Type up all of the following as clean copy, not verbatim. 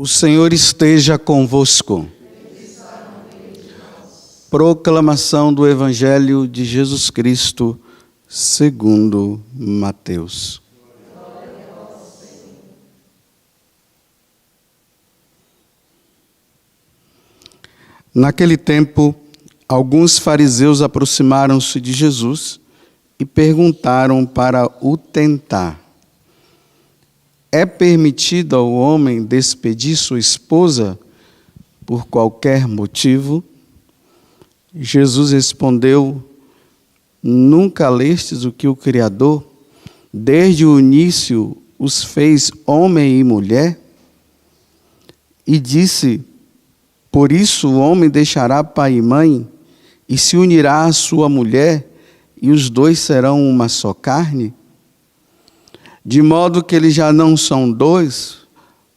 O Senhor esteja convosco. Proclamação do Evangelho de Jesus Cristo, segundo Mateus. Naquele tempo, alguns fariseus aproximaram-se de Jesus e perguntaram para o tentar: é permitido ao homem despedir sua esposa por qualquer motivo? Jesus respondeu: nunca lestes o que o Criador, desde o início, os fez homem e mulher? E disse: por isso o homem deixará pai e mãe, e se unirá à sua mulher, e os dois serão uma só carne? De modo que eles já não são dois,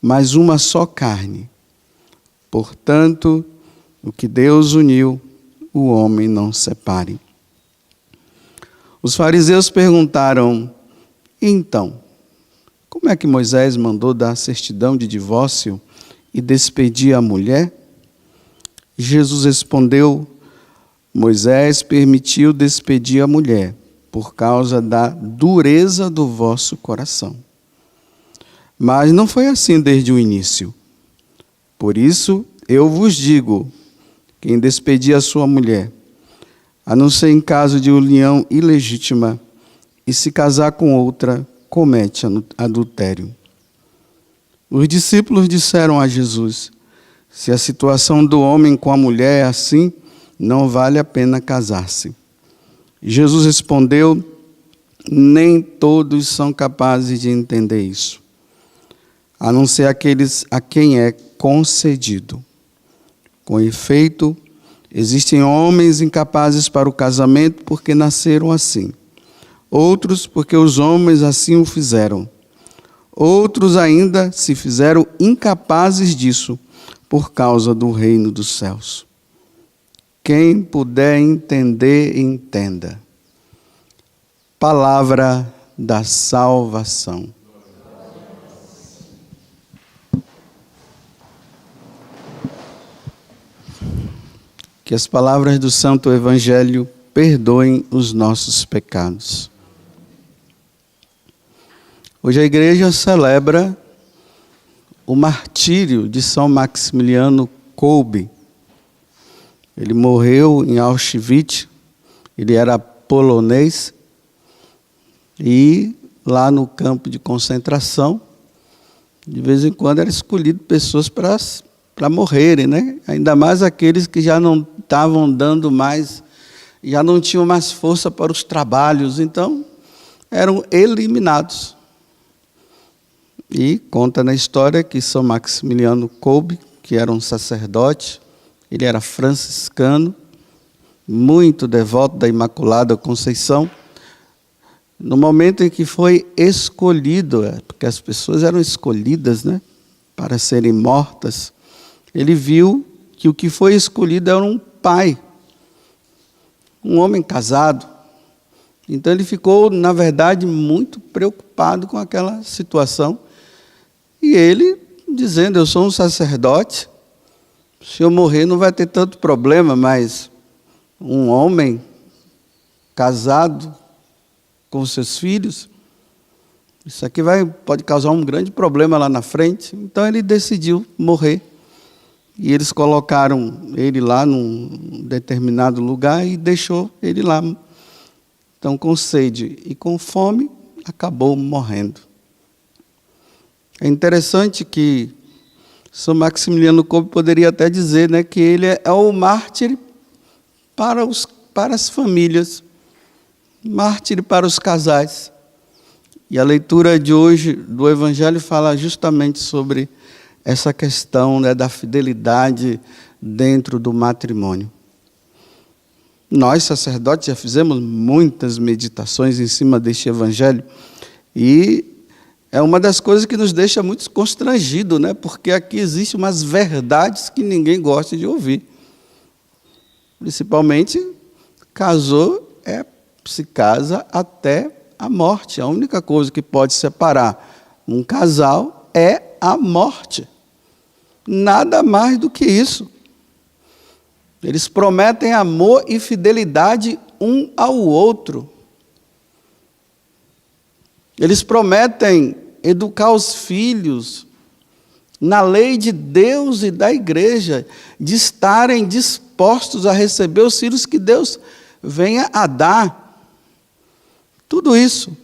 mas uma só carne. Portanto, o que Deus uniu, o homem não separe. Os fariseus perguntaram: então, como é que Moisés mandou dar certidão de divórcio e despedir a mulher? Jesus respondeu: Moisés permitiu despedir a mulher, por causa da dureza do vosso coração. Mas não foi assim desde o início. Por isso, eu vos digo, quem despedir a sua mulher, a não ser em caso de união ilegítima, e se casar com outra, comete adultério. Os discípulos disseram a Jesus: se a situação do homem com a mulher é assim, não vale a pena casar-se. Jesus respondeu: nem todos são capazes de entender isso, a não ser aqueles a quem é concedido. Com efeito, existem homens incapazes para o casamento porque nasceram assim, outros porque os homens assim o fizeram, outros ainda se fizeram incapazes disso por causa do reino dos céus. Quem puder entender, entenda. Palavra da salvação. Que as palavras do Santo Evangelho perdoem os nossos pecados. Hoje a igreja celebra o martírio de São Maximiliano Kolbe. Ele morreu em Auschwitz, ele era polonês, e lá no campo de concentração, de vez em quando era escolhido pessoas para morrerem, né? Ainda mais aqueles que já não estavam dando mais, já não tinham mais força para os trabalhos, então eram eliminados. E conta na história que São Maximiliano Kolbe, que era um sacerdote, ele era franciscano, muito devoto da Imaculada Conceição. No momento em que foi escolhido, porque as pessoas eram escolhidas, né, para serem mortas, ele viu que o que foi escolhido era um pai, um homem casado. Então ele ficou, na verdade, muito preocupado com aquela situação. E ele, dizendo: eu sou um sacerdote, se eu morrer não vai ter tanto problema, mas um homem casado com seus filhos, isso aqui pode causar um grande problema lá na frente. Então ele decidiu morrer. E eles colocaram ele lá num determinado lugar e deixou ele lá. Então, com sede e com fome, acabou morrendo. É interessante que São Maximiliano Kolbe poderia até dizer, né, que ele é o mártir para as famílias, mártir para os casais. E a leitura de hoje do Evangelho fala justamente sobre essa questão, né, da fidelidade dentro do matrimônio. Nós, sacerdotes, já fizemos muitas meditações em cima deste Evangelho e é uma das coisas que nos deixa muito constrangido, né? Porque aqui existem umas verdades que ninguém gosta de ouvir. Principalmente, se casa até a morte. A única coisa que pode separar um casal é a morte. Nada mais do que isso. Eles prometem amor e fidelidade um ao outro. Eles prometem educar os filhos na lei de Deus e da igreja, de estarem dispostos a receber os filhos que Deus venha a dar. Tudo isso.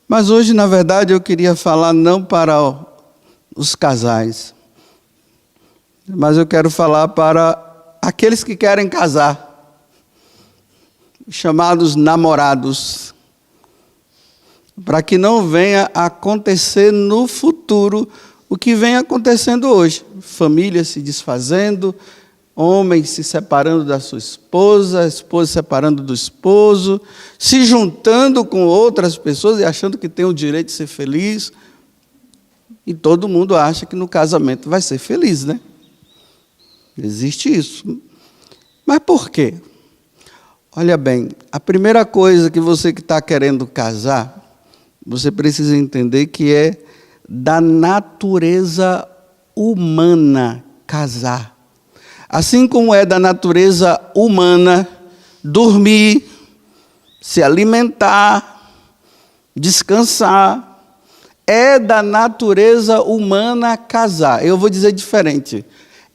Mas hoje, na verdade, eu queria falar não para os casais, mas eu quero falar para aqueles que querem casar, chamados namorados, para que não venha a acontecer no futuro o que vem acontecendo hoje. Famílias se desfazendo, homens se separando da sua esposa, a esposa se separando do esposo, se juntando com outras pessoas e achando que tem o direito de ser feliz. E todo mundo acha que no casamento vai ser feliz, né? Existe isso. Mas por quê? Olha bem, a primeira coisa que você que está querendo casar, você precisa entender que é da natureza humana casar. Assim como é da natureza humana dormir, se alimentar, descansar, é da natureza humana casar. Eu vou dizer diferente.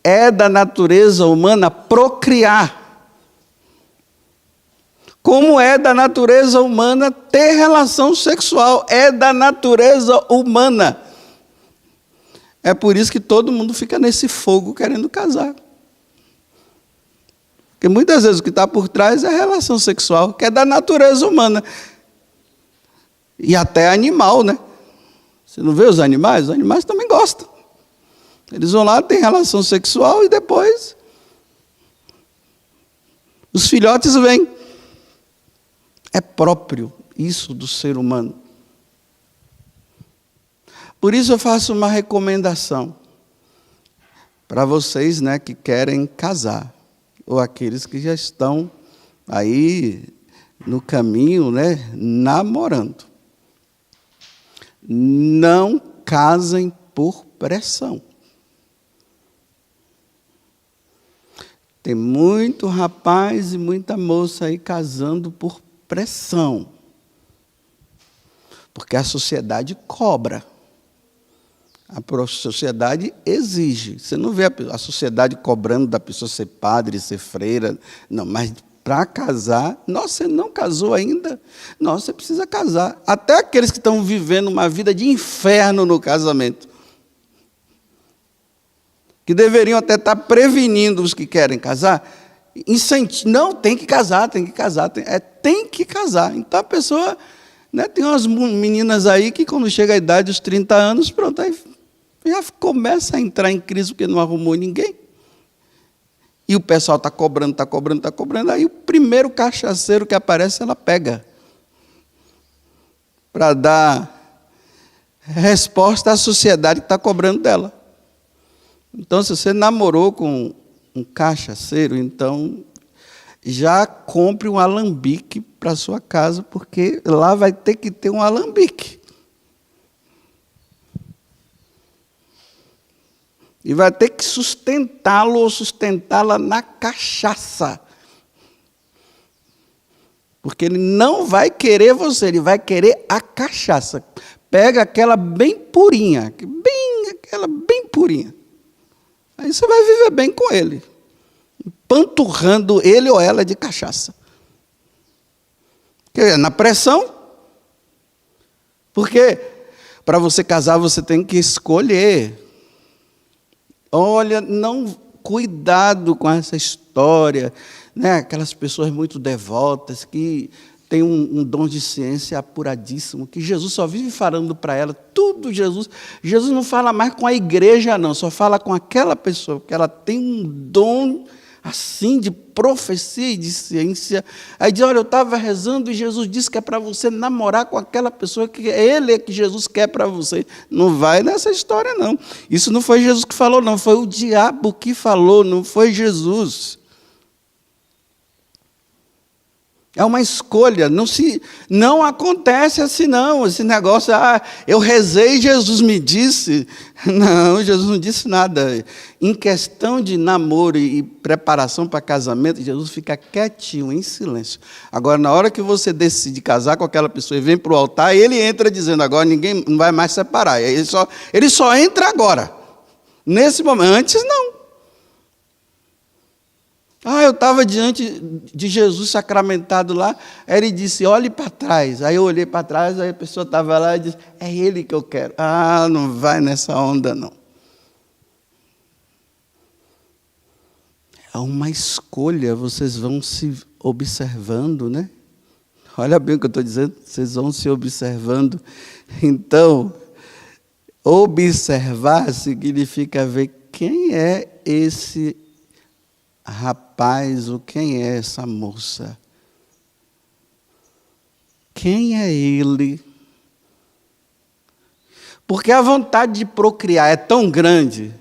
É da natureza humana procriar. Como é da natureza humana ter relação sexual. É da natureza humana. É por isso que todo mundo fica nesse fogo querendo casar. Porque muitas vezes o que está por trás é a relação sexual, que é da natureza humana. E até animal, né? Você não vê os animais? Os animais também gostam. Eles vão lá, têm relação sexual e depois os filhotes vêm. É próprio isso do ser humano. Por isso eu faço uma recomendação para vocês, né, que querem casar, ou aqueles que já estão aí no caminho, né, namorando. Não casem por pressão. Tem muito rapaz e muita moça aí casando por pressão. Porque a sociedade cobra. A sociedade exige. Você não vê a sociedade cobrando da pessoa ser padre, ser freira. Não, mas para casar, nossa, você não casou ainda? Nossa, você precisa casar. Até aqueles que estão vivendo uma vida de inferno no casamento, que deveriam até estar prevenindo os que querem casar, não, tem que casar, tem que casar. Tem que casar. Então a pessoa, né, tem umas meninas aí que quando chega a idade dos 30 anos, pronto, aí já começa a entrar em crise porque não arrumou ninguém. E o pessoal está cobrando, aí o primeiro cachaceiro que aparece, ela pega. Para dar resposta à sociedade que está cobrando dela. Então, se você namorou com um cachaceiro, então já compre um alambique para a sua casa, porque lá vai ter que ter um alambique. E vai ter que sustentá-lo ou sustentá-la na cachaça. Porque ele não vai querer você, ele vai querer a cachaça. Pega aquela bem purinha, aquela bem purinha. Aí você vai viver bem com ele, empanturrando ele ou ela de cachaça. Na pressão. Porque para você casar você tem que escolher. Olha, cuidado com essa história, né? Aquelas pessoas muito devotas que têm um dom de ciência apuradíssimo, que Jesus só vive falando para ela, tudo Jesus não fala mais com a igreja não, só fala com aquela pessoa, porque ela tem um dom assim de profecia e de ciência. Aí diz, olha, eu estava rezando e Jesus disse que é para você namorar com aquela pessoa que ele é que Jesus quer para você. Não vai nessa história não. Isso não foi Jesus que falou não, foi o diabo que falou, não foi Jesus. É uma escolha, não acontece assim não, esse negócio, eu rezei e Jesus me disse. Não, Jesus não disse nada. Em questão de namoro e preparação para casamento, Jesus fica quietinho, em silêncio. Agora, na hora que você decide casar com aquela pessoa e vem para o altar, ele entra dizendo, agora ninguém não vai mais separar. Ele só entra agora, nesse momento, antes não. Eu estava diante de Jesus sacramentado lá, aí ele disse, olhe para trás. Aí eu olhei para trás, aí a pessoa estava lá e disse, é ele que eu quero. Não vai nessa onda não. É uma escolha, vocês vão se observando, né? Olha bem o que eu estou dizendo, vocês vão se observando. Então, observar significa ver quem é esse rapaz, ou quem é essa moça? Quem é ele? Porque a vontade de procriar é tão grande,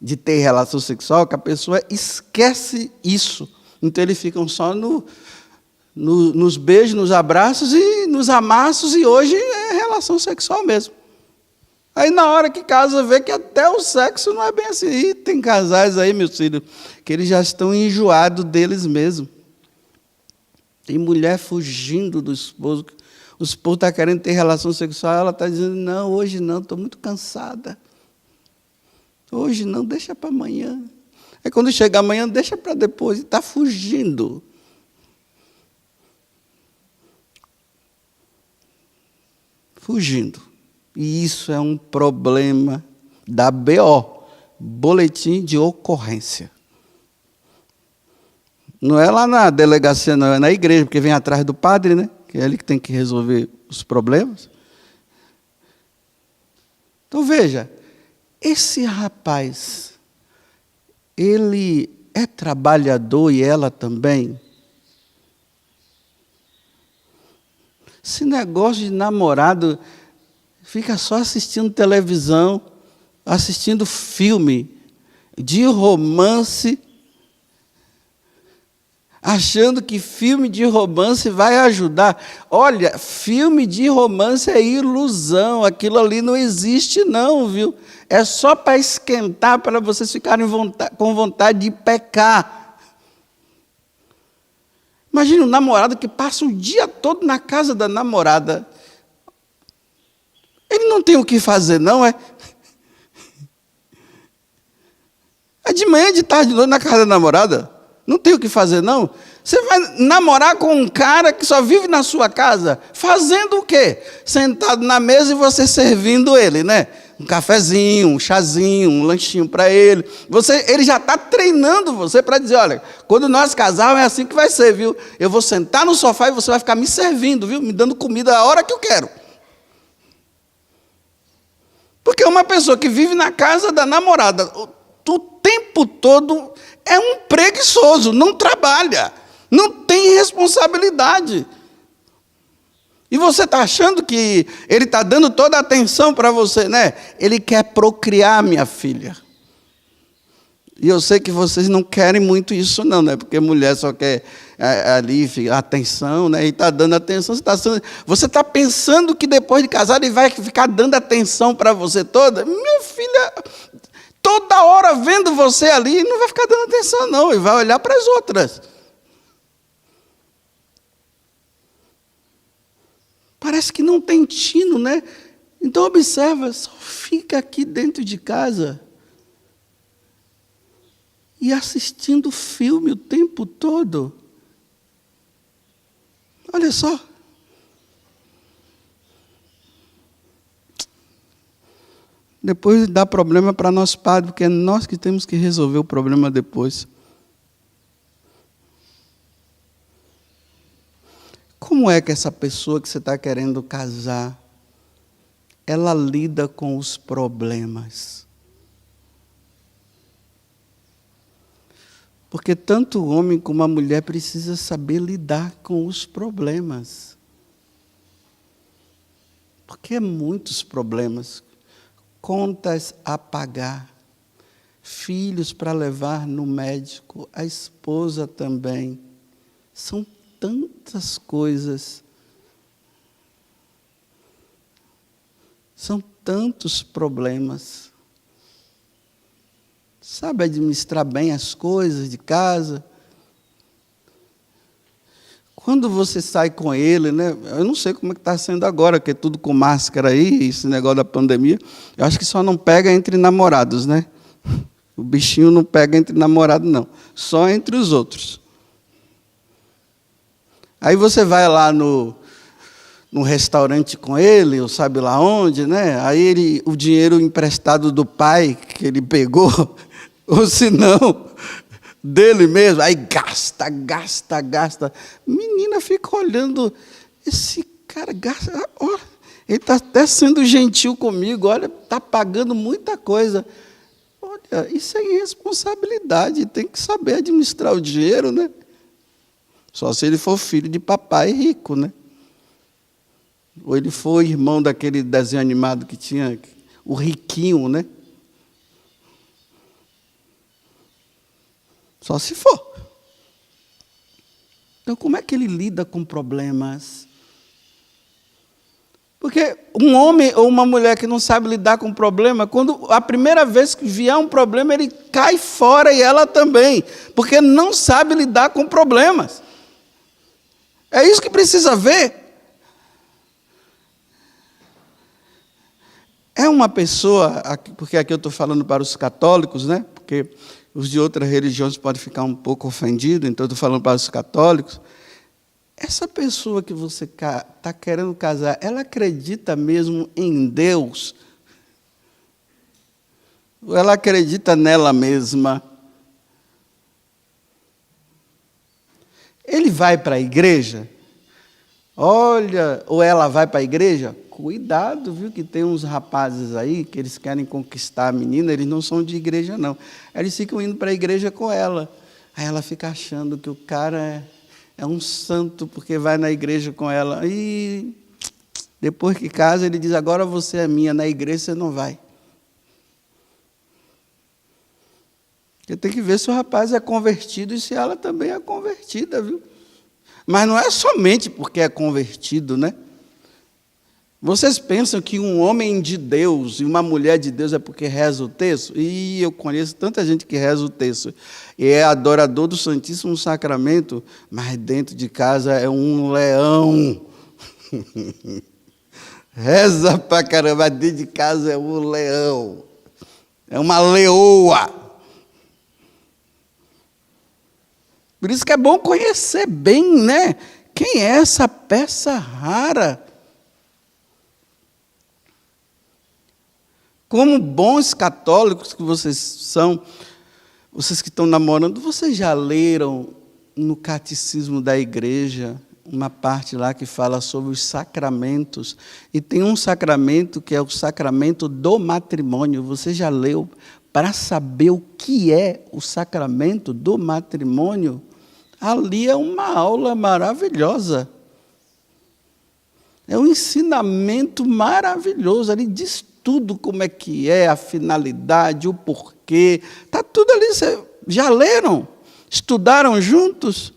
de ter relação sexual, que a pessoa esquece isso. Então eles ficam só nos beijos, nos abraços e nos amassos, e hoje é relação sexual mesmo. Aí na hora que casa, vê que até o sexo não é bem assim. E tem casais aí, meus filhos, que eles já estão enjoados deles mesmos. Tem mulher fugindo do esposo. O esposo está querendo ter relação sexual, ela está dizendo, não, hoje não, estou muito cansada. Hoje não, deixa para amanhã. Aí quando chega amanhã, deixa para depois. Está fugindo. Fugindo. E isso é um problema da BO, Boletim de Ocorrência. Não é lá na delegacia, não, é na igreja, porque vem atrás do padre, né? Que é ele que tem que resolver os problemas. Então, veja, esse rapaz, ele é trabalhador e ela também? Esse negócio de namorado fica só assistindo televisão, assistindo filme de romance, achando que filme de romance vai ajudar. Olha, filme de romance é ilusão, aquilo ali não existe não, viu? É só para esquentar, para vocês ficarem com vontade de pecar. Imagina um namorado que passa o dia todo na casa da namorada. Ele não tem o que fazer, não, é? É de manhã, de tarde, de noite na casa da namorada. Não tem o que fazer, não? Você vai namorar com um cara que só vive na sua casa, fazendo o quê? Sentado na mesa e você servindo ele, né? Um cafezinho, um chazinho, um lanchinho para ele. Ele já está treinando você para dizer, olha, quando nós casarmos é assim que vai ser, viu? Eu vou sentar no sofá e você vai ficar me servindo, viu? Me dando comida a hora que eu quero. Porque uma pessoa que vive na casa da namorada o tempo todo é um preguiçoso, não trabalha, não tem responsabilidade. E você está achando que ele está dando toda a atenção para você, né? Ele quer procriar, minha filha. E eu sei que vocês não querem muito isso não, né? Porque mulher só quer ali atenção, né? E está dando atenção. Você está pensando que depois de casar ele vai ficar dando atenção para você toda? Minha filha, toda hora vendo você ali, não vai ficar dando atenção não, ele vai olhar para as outras. Parece que não tem tino, né? Então observa, só fica aqui dentro de casa e assistindo filme o tempo todo. Olha só. Depois dá problema para nós padres, porque é nós que temos que resolver o problema depois. Como é que essa pessoa que você está querendo casar, ela lida com os problemas? Porque tanto o homem como a mulher precisa saber lidar com os problemas. Porque é muitos problemas. Contas a pagar, filhos para levar no médico, a esposa também. São tantas tantas coisas. São tantos problemas. Sabe administrar bem as coisas de casa. Quando você sai com ele, né? Eu não sei como é que está sendo agora, que é tudo com máscara aí, esse negócio da pandemia. Eu acho que só não pega entre namorados, né? O bichinho não pega entre namorados, não. Só entre os outros. Aí você vai lá no restaurante com ele, ou sabe lá onde, né? Aí o dinheiro emprestado do pai que ele pegou, ou se não, dele mesmo, aí gasta. Menina fica olhando, esse cara gasta, olha, ele está até sendo gentil comigo, olha, está pagando muita coisa. Olha, isso é irresponsabilidade, tem que saber administrar o dinheiro, né? Só se ele for filho de papai rico, né? Ou ele for irmão daquele desenho animado que tinha, o riquinho, né? Só se for. Então, como é que ele lida com problemas? Porque um homem ou uma mulher que não sabe lidar com problema, quando a primeira vez que vier um problema, ele cai fora e ela também, porque não sabe lidar com problemas. É isso que precisa ver. É uma pessoa, porque aqui eu estou falando para os católicos, né? Porque os de outras religiões podem ficar um pouco ofendidos, então eu estou falando para os católicos. Essa pessoa que você está querendo casar, ela acredita mesmo em Deus? Ou ela acredita nela mesma? Ele vai para a igreja? Olha, ou ela vai para a igreja? Cuidado, viu, que tem uns rapazes aí que eles querem conquistar a menina, eles não são de igreja, não. Eles ficam indo para a igreja com ela. Aí ela fica achando que o cara é um santo porque vai na igreja com ela. E depois que casa, ele diz, agora você é minha, na igreja você não vai. Porque tem que ver se o rapaz é convertido e se ela também é convertida, viu? Mas não é somente porque é convertido, né? Vocês pensam que um homem de Deus e uma mulher de Deus é porque reza o texto? E eu conheço tanta gente que reza o texto e é adorador do Santíssimo Sacramento, mas dentro de casa é um leão. Reza pra caramba, mas dentro de casa é um leão. É uma leoa. Por isso que é bom conhecer bem, né? Quem é essa peça rara? Como bons católicos que vocês são, vocês que estão namorando, vocês já leram no catecismo da igreja uma parte lá que fala sobre os sacramentos? E tem um sacramento que é o sacramento do matrimônio. Você já leu para saber o que é o sacramento do matrimônio? Ali é uma aula maravilhosa. É um ensinamento maravilhoso. Ali diz tudo como é que é, a finalidade, o porquê. Está tudo ali. Vocês já leram? Estudaram juntos?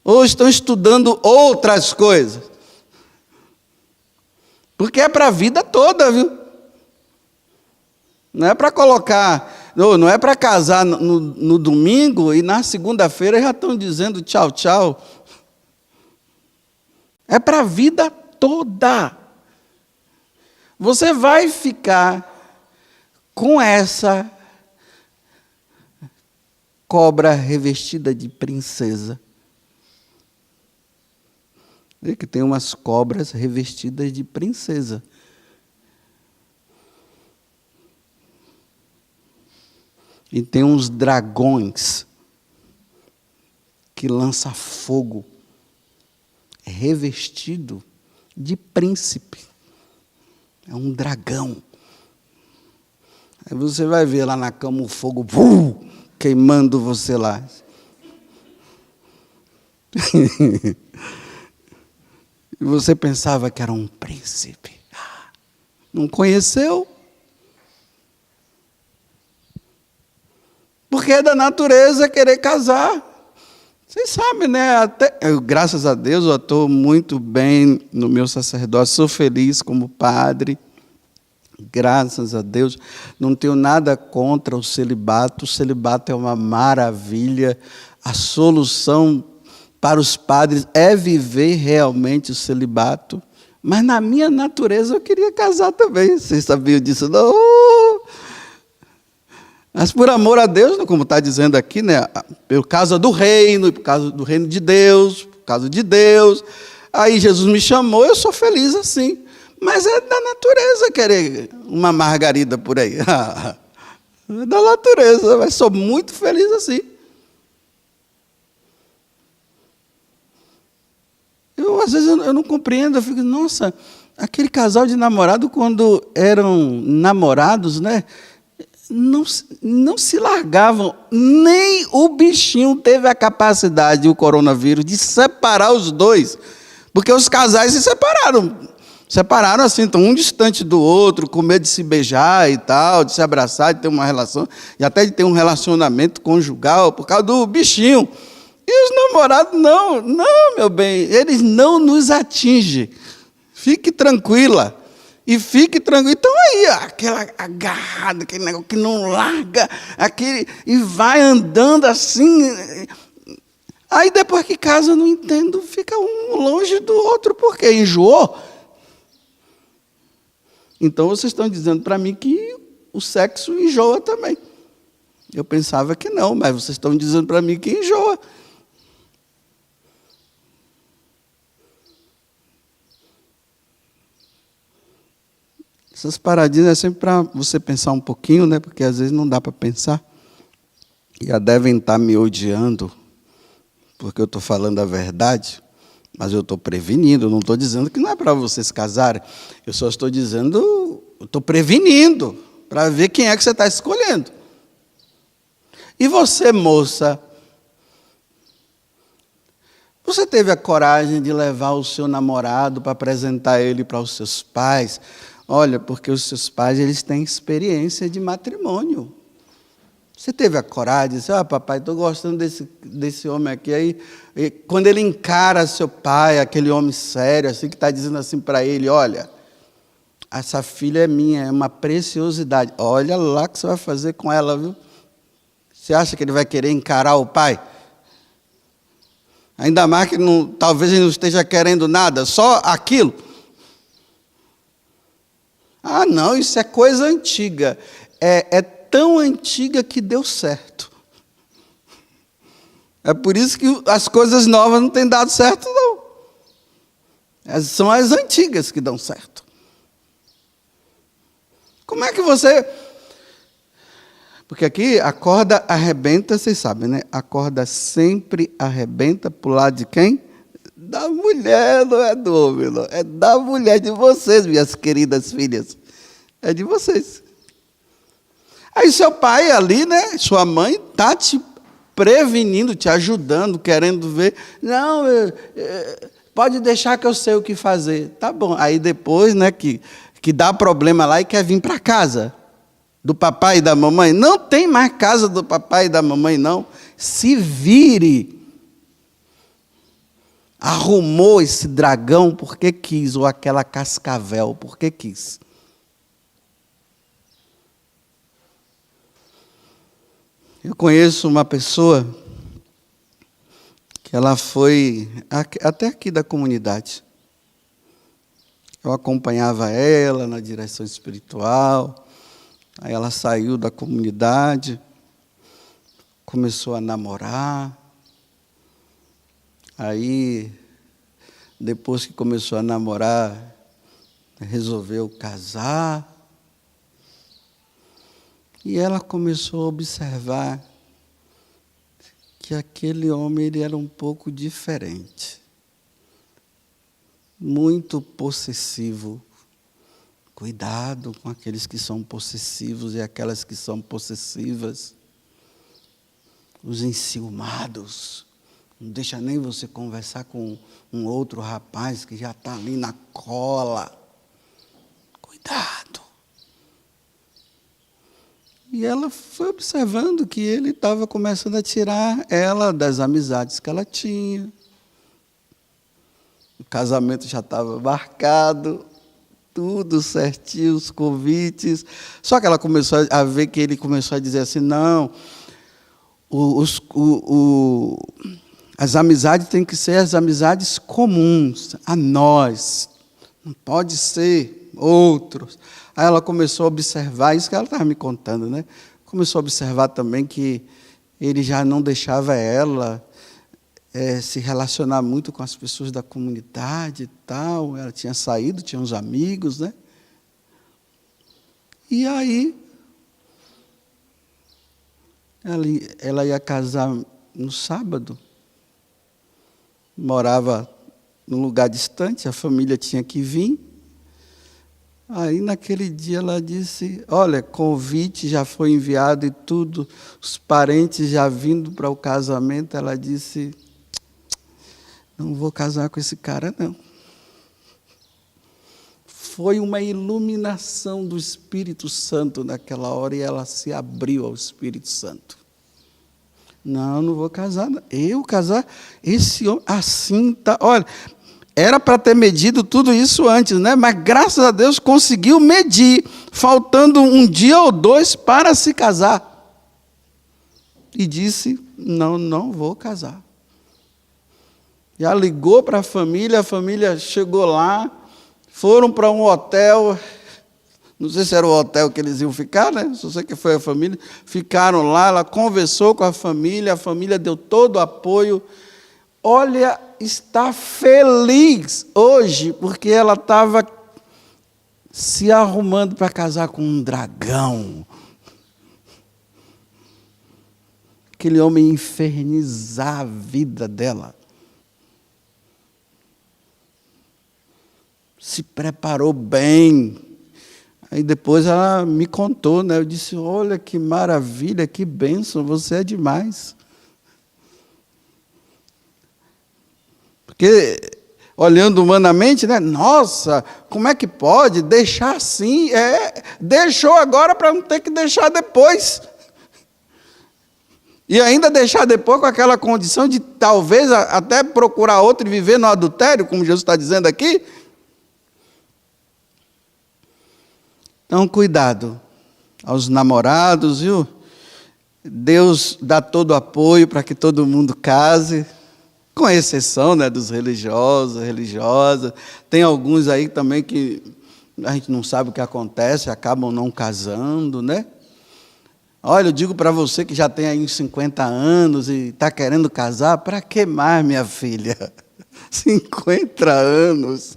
Ou estão estudando outras coisas? Porque é para a vida toda, viu? Não é para colocar, não é para casar no domingo e na segunda-feira já estão dizendo tchau, tchau. É para a vida toda. Você vai ficar com essa cobra revestida de princesa. Vê que tem umas cobras revestidas de princesa. E tem uns dragões que lançam fogo, revestido de príncipe. É um dragão. Aí você vai ver lá na cama o fogo queimando você lá. E você pensava que era um príncipe. Não conheceu? Porque é da natureza querer casar. Vocês sabem, né? Graças a Deus, eu estou muito bem no meu sacerdócio, sou feliz como padre. Graças a Deus, não tenho nada contra o celibato é uma maravilha. A solução para os padres é viver realmente o celibato. Mas na minha natureza eu queria casar também. Vocês sabiam disso? Não. Mas por amor a Deus, como está dizendo aqui, né? Por causa do reino, por causa do reino de Deus, por causa de Deus. Aí Jesus me chamou, eu sou feliz assim. Mas é da natureza querer uma margarida por aí. É da natureza, mas sou muito feliz assim. Às vezes eu não compreendo, eu fico, nossa, aquele casal de namorado, quando eram namorados, né, não se largavam, nem o bichinho teve a capacidade, o coronavírus, de separar os dois, porque os casais se separaram assim, então um distante do outro, com medo de se beijar e tal, de se abraçar, de ter uma relação, e até de ter um relacionamento conjugal, por causa do bichinho. E os namorados, não, meu bem, eles não nos atingem. Fique tranquila. E fique tranquilo. Então aí, aquela agarrada, aquele negócio que não larga, e vai andando assim. Aí depois que casa, eu não entendo, fica um longe do outro, porque enjoou. Então vocês estão dizendo para mim que o sexo enjoa também. Eu pensava que não, mas vocês estão dizendo para mim que enjoa. Essas paradinhas é sempre para você pensar um pouquinho, né? Porque às vezes não dá para pensar. E já devem estar me odiando, porque eu estou falando a verdade, mas eu estou prevenindo, não estou dizendo que não é para vocês casarem. Eu só estou dizendo, eu estou prevenindo, para ver quem é que você está escolhendo. E você, moça, você teve a coragem de levar o seu namorado para apresentar ele para os seus pais? Olha, porque os seus pais, eles têm experiência de matrimônio. Você teve a coragem de dizer, papai, estou gostando desse homem aqui. Aí, quando ele encara seu pai, aquele homem sério, assim, que está dizendo assim para ele, olha, essa filha é minha, é uma preciosidade. Olha lá o que você vai fazer com ela, viu? Você acha que ele vai querer encarar o pai? Ainda mais que talvez ele não esteja querendo nada, só aquilo. Ah, não, isso é coisa antiga. É tão antiga que deu certo. É por isso que as coisas novas não têm dado certo, não. São as antigas que dão certo. Como é que você... Porque aqui a corda arrebenta, vocês sabem, né? A corda sempre arrebenta para o lado de quem? Da mulher, não é do homem, não. É da mulher de vocês, minhas queridas filhas. É de vocês. Aí seu pai ali, né? Sua mãe está te prevenindo, te ajudando, querendo ver. Não, pode deixar que eu sei o que fazer. Tá bom. Aí depois, né, que dá problema lá e quer vir para casa do papai e da mamãe. Não tem mais casa do papai e da mamãe, não. Se vire. Arrumou esse dragão porque quis, ou aquela cascavel porque quis. Eu conheço uma pessoa que ela foi até aqui da comunidade. Eu acompanhava ela na direção espiritual. Aí ela saiu da comunidade, começou a namorar. Aí, depois que começou a namorar, resolveu casar. E ela começou a observar que aquele homem ele era um pouco diferente. Muito possessivo. Cuidado com aqueles que são possessivos e aquelas que são possessivas. Os enciumados. Não deixa nem você conversar com um outro rapaz que já está ali na cola. Cuidado. E ela foi observando que ele estava começando a tirar ela das amizades que ela tinha. O casamento já estava marcado, tudo certinho, os convites. Só que ela começou a ver que ele começou a dizer assim, não, as amizades têm que ser as amizades comuns, a nós. Não pode ser outros. Aí ela começou a observar, isso que ela estava me contando, né? Começou a observar também que ele já não deixava ela se relacionar muito com as pessoas da comunidade e tal. Ela tinha saído, tinha uns amigos, né? E aí, ela ia casar no sábado, morava num lugar distante, a família tinha que vir. Aí, naquele dia, ela disse, olha, convite já foi enviado e tudo, os parentes já vindo para o casamento. Ela disse, não vou casar com esse cara, não. Foi uma iluminação do Espírito Santo naquela hora e ela se abriu ao Espírito Santo. Não vou casar. Não. Eu casar? Esse homem, assim, tá. Olha, era para ter medido tudo isso antes, né? Mas graças a Deus conseguiu medir, faltando um dia ou dois para se casar. E disse, não vou casar. Já ligou para a família chegou lá, foram para um hotel, não sei se era o hotel que eles iam ficar, né? Só sei que foi a família, ficaram lá, ela conversou com a família deu todo o apoio. Olha, está feliz hoje, porque ela estava se arrumando para casar com um dragão. Aquele homem infernizar a vida dela. Se preparou bem. Aí depois ela me contou, né? Eu disse, olha que maravilha, que bênção, você é demais. Porque, olhando humanamente, né? Nossa, como é que pode deixar assim? Deixou agora para não ter que deixar depois. E ainda deixar depois com aquela condição de talvez até procurar outro e viver no adultério, como Jesus está dizendo aqui. Então, cuidado aos namorados, viu? Deus dá todo o apoio para que todo mundo case, com exceção, né, dos religiosos, religiosas. Tem alguns aí também que a gente não sabe o que acontece, acabam não casando, né? Olha, eu digo para você que já tem aí uns 50 anos e está querendo casar, para que mais, minha filha? 50 anos.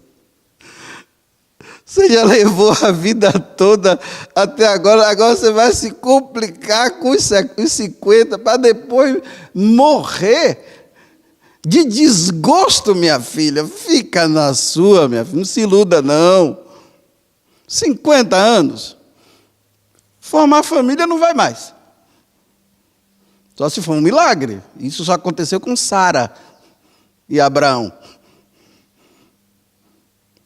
Você já levou a vida toda até agora você vai se complicar com os 50 para depois morrer de desgosto, minha filha. Fica na sua, minha filha, não se iluda, não. 50 anos, formar família não vai mais. Só se for um milagre. Isso só aconteceu com Sara e Abraão.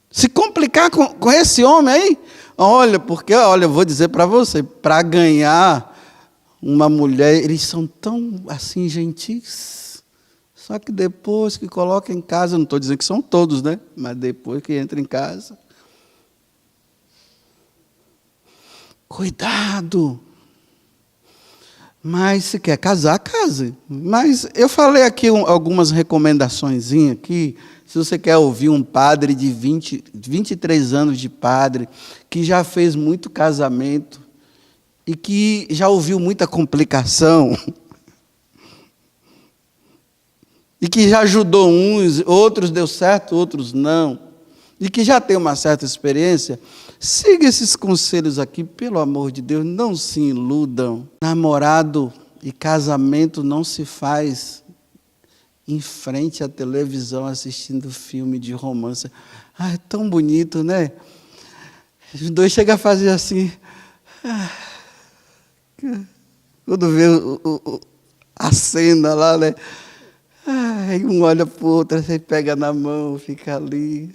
Se complicar com esse homem aí, olha, porque, olha, eu vou dizer para você, para ganhar uma mulher, eles são tão, assim, gentis, só que depois que coloca em casa, não estou dizendo que são todos, né? Mas depois que entra em casa, cuidado. Mas se quer casar, case. Mas eu falei aqui algumas recomendaçõezinhas aqui. Se você quer ouvir um padre de 23 anos de padre, que já fez muito casamento e que já ouviu muita complicação, e que já ajudou uns, outros deu certo, outros não, e que já tem uma certa experiência, siga esses conselhos aqui, pelo amor de Deus, não se iludam. Namorado e casamento não se faz em frente à televisão assistindo filme de romance. Ah, é tão bonito, né? Os dois chegam a fazer assim. Quando vê a cena lá, né? Aí um olha para o outro, você pega na mão, fica ali.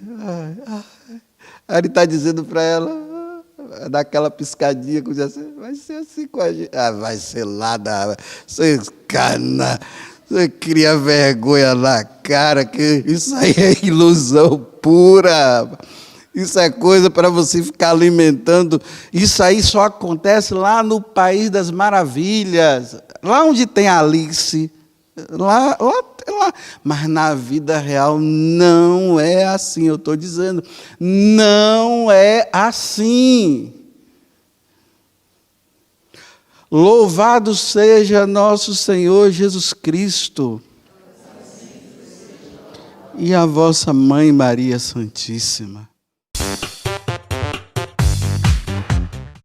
Aí ele está dizendo para ela, dá aquela piscadinha, vai ser assim com a gente. Ah, vai ser lá, você cana, você cria vergonha na cara, que isso aí é ilusão pura. Isso é coisa para você ficar alimentando. Isso aí só acontece lá no País das Maravilhas, lá onde tem Alice. Lá. Mas na vida real não é assim, eu estou dizendo. Não é assim. Louvado seja nosso Senhor Jesus Cristo. E a vossa Mãe Maria Santíssima.